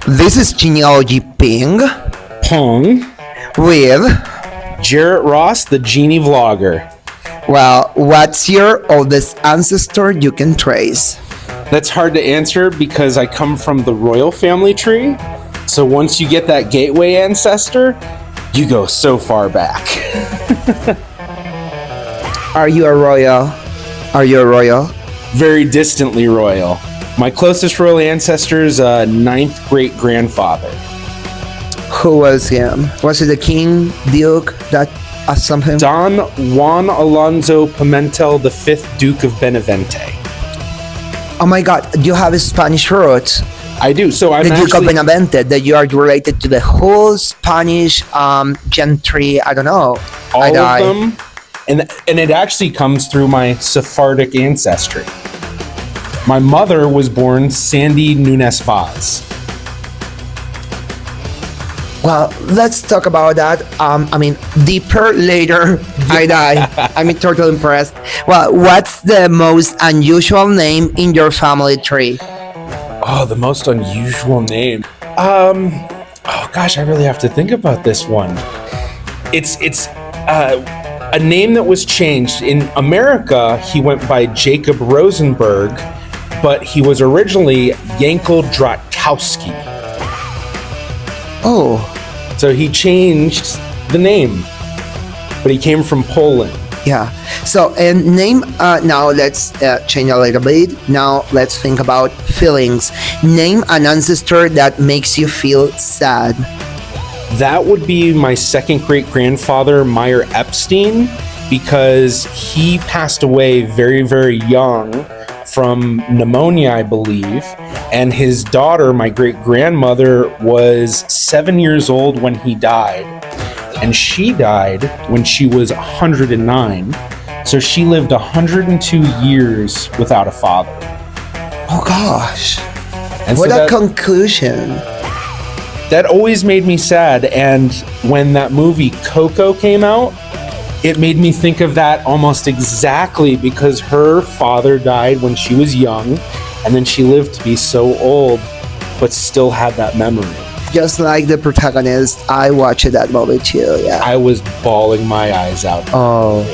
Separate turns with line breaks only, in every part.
This is Genealogy Ping
Pong.
with,
Jarrett Ross, the genie vlogger.
well, what's your oldest ancestor you can trace?
That's hard to answer because I come from the royal family tree. So once you get that gateway ancestor, you go so far back.
Are you a royal? Are you a royal?
Very distantly royal. My closest royal ancestor is a ninth great grandfather.
Who was him? Was it the king, duke, that something?
Don Juan Alonso Pimentel, the 5th Duke of Benavente.
Oh my God, you have a Spanish roots.
I do. So I'm
The Duke of
actually...
Benavente, that you are related to the whole Spanish gentry, I don't know.
all of them, and it actually comes through my Sephardic ancestry. My mother was born Sandy Nunes Vaz.
Well, let's talk about that. Deeper later. I'm totally impressed. Well, what's the most unusual name in your family tree?
Oh, the most unusual name. Oh gosh, I really have to think about this one. It's a name that was changed in America. He went by Jacob Rosenberg, but he was originally Yankel Drotkowski.
Oh,
So he changed the name, but he came from Poland.
yeah. So, and name, now let's change a little bit. Now let's think about feelings. Name an ancestor that makes you feel sad.
That would be my second great grandfather, Meyer Epstein, because he passed away very, very young from pneumonia, I believe. And his daughter, my great grandmother, was 7 years old when he died. And she died when she was 109. So she lived 102 years without a father.
Oh gosh.
And
What
so
a conclusion.
that always made me sad. And when that movie Coco came out, it made me think of that almost exactly, because her father died when she was young, and then she lived to be so old, but still had that memory.
Just like the protagonist, I watched that movie too, yeah.
I was bawling my eyes out.
Oh,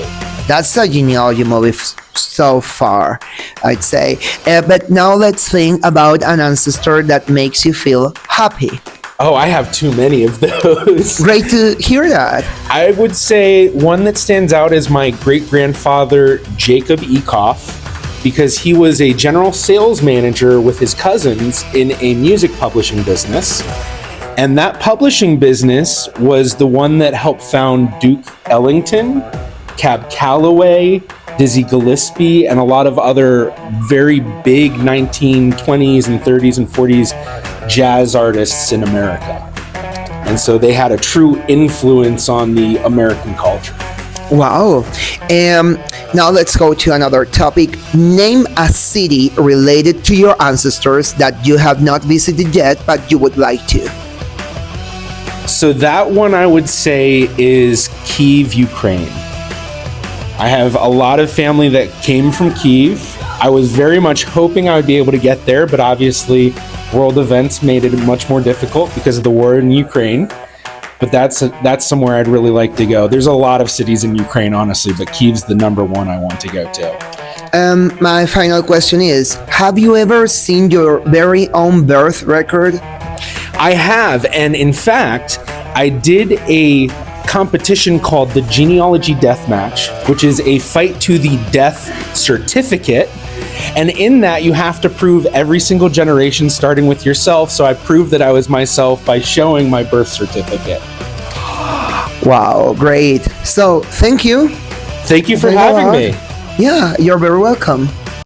that's a genealogy movie so far, I'd say. But now let's think about an ancestor that makes you feel happy.
Oh, I have too many of those.
Great to hear that.
I would say one that stands out is my great-grandfather, Jacob Ekoff, because he was a general sales manager with his cousins in a music publishing business. And that publishing business was the one that helped found Duke Ellington, Cab Calloway, Dizzy Gillespie, and a lot of other very big 1920s and 30s and 40s jazz artists in America. And so they had a true influence on the American culture.
Wow. Now let's go to another topic. Name a city related to your ancestors that you have not visited yet, but you would like to.
So that one I would say is Kyiv, Ukraine. I have a lot of family that came from Kyiv. I was very much hoping I would be able to get there, but obviously world events made it much more difficult because of the war in Ukraine. But that's somewhere I'd really like to go. There's a lot of cities in Ukraine, honestly, but Kyiv's the number one I want to go to.
My final question is, have you ever seen your very own birth record?
I have, and in fact, I did a competition called the Genealogy Deathmatch, which is a fight to the death certificate. And in that, you have to prove every single generation, starting with yourself. So I proved that I was myself by showing my birth certificate.
Wow, great. So, thank you.
Thank you for having me.
Yeah, you're very welcome.